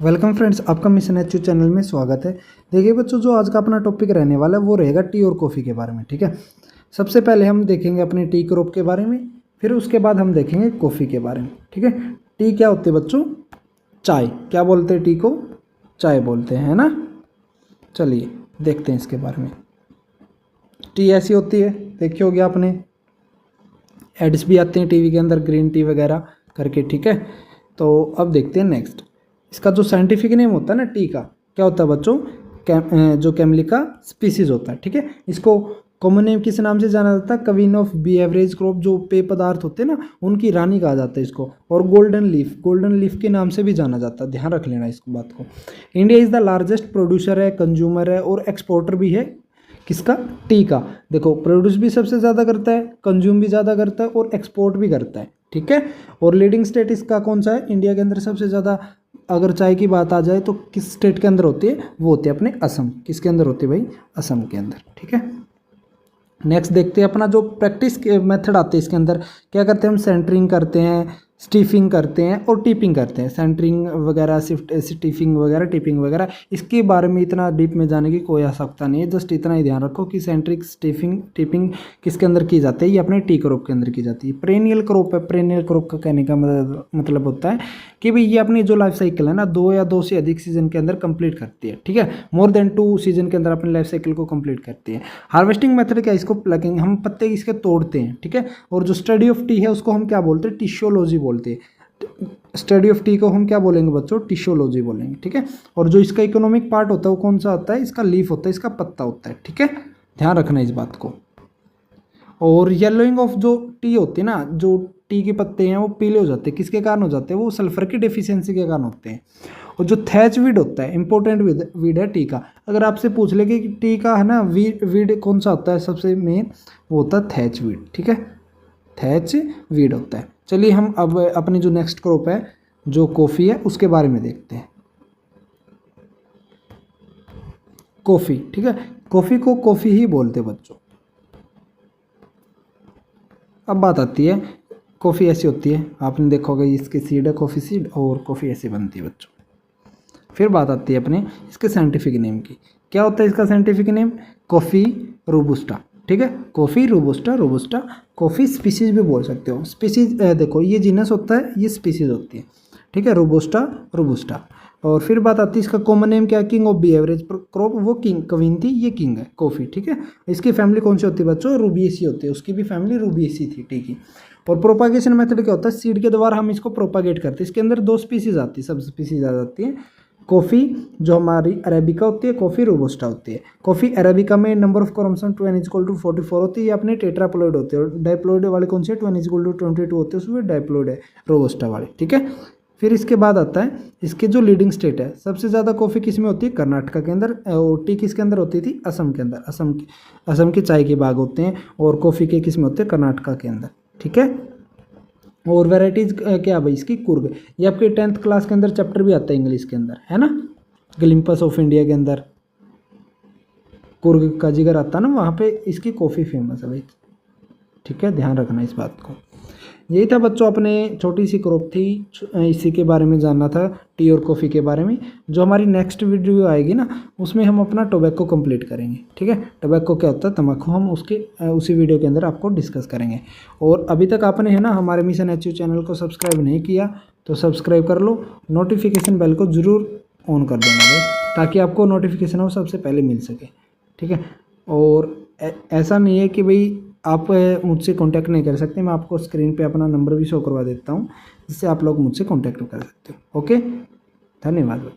Welcome friends, आपका mission H channel में स्वागत है। देखिए बच्चों, जो आज का अपना टॉपिक रहने वाला है वो रहेगा टी और कॉफ़ी के बारे में। ठीक है, सबसे पहले हम देखेंगे अपने टी क्रॉप के बारे में, फिर उसके बाद हम देखेंगे कॉफ़ी के बारे में। ठीक है, टी क्या होती है बच्चों? चाय। क्या बोलते हैं टी को? चाय बोलते हैं, है ना। चलिए देखते हैं इसके बारे में। टी ऐसी होती है, देखी होगी आपने, एड्स भी आते हैं टीवी के अंदर, ग्रीन टी वगैरह करके। ठीक है, तो अब देखते हैं नेक्स्ट। इसका जो साइंटिफिक नेम होता है ना टी का, क्या होता है बच्चों? जो कैमलिका स्पीसीज होता है। ठीक है, इसको कॉमन नेम किस नाम से जाना जाता है? Queen of beverage crop. जो पेय पदार्थ होते हैं ना, उनकी रानी कहा जाता है इसको। और गोल्डन लीफ के नाम से भी जाना जाता है, ध्यान रख लेना इस बात को। India is the largest producer है, कंज्यूमर है और एक्सपोर्टर भी है। किसका? टी का। देखो, प्रोड्यूस भी सबसे ज़्यादा करता है, कंज्यूम भी ज़्यादा करता है और एक्सपोर्ट भी करता है। ठीक है, और लीडिंग स्टेट इसका कौन सा है? इंडिया के अंदर सबसे ज़्यादा अगर चाय की बात आ जाए तो किस स्टेट के अंदर होती है? वो होती है अपने असम। किसके अंदर होती है भाई? असम के अंदर। ठीक है, नेक्स्ट देखते हैं अपना जो प्रैक्टिस मेथड आते हैं इसके अंदर। क्या करते हैं हम? सेंटरिंग करते हैं, स्टीफिंग करते हैं और टिपिंग करते हैं। सेंटरिंग वगैरह, स्टीफिंग वगैरह, टिपिंग वगैरह, इसके बारे में इतना डीप में जाने की कोई आवश्यकता नहीं है। जस्ट इतना ही ध्यान रखो कि सेंट्रिक, स्टीफिंग, टिपिंग किसके अंदर की जाती है? ये अपने टी क्रॉप के अंदर की जाती है। पेरेनियल क्रॉप है। पेरेनियल क्रॉप का कहने का मतलब होता है कि भाई ये अपनी जो लाइफ साइकिल है ना, 2 या 2 से अधिक सीजन के अंदर कंप्लीट करती है। ठीक है, मोर देन 2 सीजन के अंदर अपनी लाइफ साइकिल को कंप्लीट करती है। हार्वेस्टिंग मेथड क्या है? इसको प्लकिंग, हम पत्ते इसके तोड़ते हैं। ठीक है, और जो स्टडी ऑफ टी है उसको हम क्या बोलते हैं? टिश्योलॉजी बोलते हैं। स्टडी ऑफ टी को हम क्या बोलेंगे बच्चों? टिश्योलॉजी बोलेंगे। ठीक है, और जो इसका इकोनॉमिक पार्ट होता है वो कौन सा होता है? इसका लीफ होता है, इसका पत्ता होता है। ठीक है, ध्यान रखना इस बात को। और येलोइंग ऑफ जो टी होती है ना, जो टी के पत्ते हैं वो पीले हो जाते हैं, किसके कारण हो जाते हैं? वो सल्फर की डेफिशिएंसी के कारण होते हैं। और जो थैच वीड होता है, इंपॉर्टेंट वीड है टी का। अगर आपसे पूछ ले कि टी का है ना वीड कौन सा होता है सबसे मेन, वो होता है थैच वीड। ठीक है, थैच वीड होता है। चलिए हम अब अपनी जो नेक्स्ट क्रॉप है, जो कॉफ़ी है, उसके बारे में देखते हैं। कॉफ़ी। ठीक है, कॉफ़ी को कॉफ़ी ही बोलते हैं बच्चों। अब बात आती है, कॉफ़ी ऐसी होती है, आपने देखा होगा इसकी सीड है कॉफ़ी सीड, और कॉफ़ी ऐसी बनती है बच्चों। फिर बात आती है अपने इसके साइंटिफिक नेम की। क्या होता है इसका साइंटिफिक नेम? Coffee robusta. ठीक है, coffee robusta, robusta coffee species भी बोल सकते हो। स्पीसीज देखो, ये जीनस होता है, ये स्पीसीज होती है। ठीक है, रोबुस्टा, रोबुस्टा। और फिर बात आती है इसका कॉमन नेम क्या? King of beverage crop. वो किंग, क्वीन थी, ये किंग है कॉफ़ी। ठीक है, इसकी फैमिली कौन सी होती है बच्चों? रूबिएसी होती है। उसकी भी फैमिली रूबिएसी थी। ठीक है, और प्रोपागेशन मेथड क्या होता है? सीड के द्वारा हम इसको प्रोपागेट करते हैं। इसके अंदर 2 स्पीसीज आती है, सब स्पीसीज आ जाती है। कॉफ़ी जो हमारी अरेबिका होती है, कॉफ़ी रोबस्टा होती है। कॉफ़ी अरेबिका में नंबर ऑफ क्रोमोसोम 2n=44 होती है, ये अपने टेट्राप्लॉइड होते हैं। और डाइप्लॉइड वाले कौन से? 2n=22 होते हैं, उसमें डाइप्लॉइड है रोबस्टा वाले। ठीक है, फिर इसके बाद आता है इसके जो लीडिंग स्टेट है, सबसे ज़्यादा कॉफ़ी किस में होती है? कर्नाटका के अंदर। और टी किसके अंदर होती थी? असम के अंदर। असम के चाय के बाग होते हैं, और कॉफ़ी के किस में होते हैं? कर्नाटका के अंदर। ठीक है, और वैराइटीज़ क्या भाई इसकी? कुर्ग। ये आपके 10th क्लास के अंदर चैप्टर भी आता है इंग्लिश के अंदर, है ना, ग्लिम्पस ऑफ इंडिया के अंदर कुर्ग का जिक्र आता है ना, वहाँ पे इसकी कॉफ़ी फेमस है भाई। ठीक है, ध्यान रखना इस बात को। यही था बच्चों, अपने छोटी सी क्रॉप थी, इसी के बारे में जानना था, टी और कॉफ़ी के बारे में। जो हमारी नेक्स्ट वीडियो आएगी ना, उसमें हम अपना टोबैको कंप्लीट करेंगे। ठीक है, टोबैको क्या होता है? तम्बाकू। हम उसी वीडियो के अंदर आपको डिस्कस करेंगे। और अभी तक आपने है ना हमारे मिशन एच चैनल को सब्सक्राइब नहीं किया तो सब्सक्राइब कर लो, नोटिफिकेशन बेल को ज़रूर ऑन कर देना भाई, ताकि आपको नोटिफिकेशन वो सबसे पहले मिल सके। ठीक है, और ऐसा नहीं है कि भाई आप मुझसे कांटेक्ट नहीं कर सकते, मैं आपको स्क्रीन पे अपना नंबर भी शो करवा देता हूँ, जिससे आप लोग मुझसे कांटेक्ट कर सकते हो। ओके, धन्यवाद।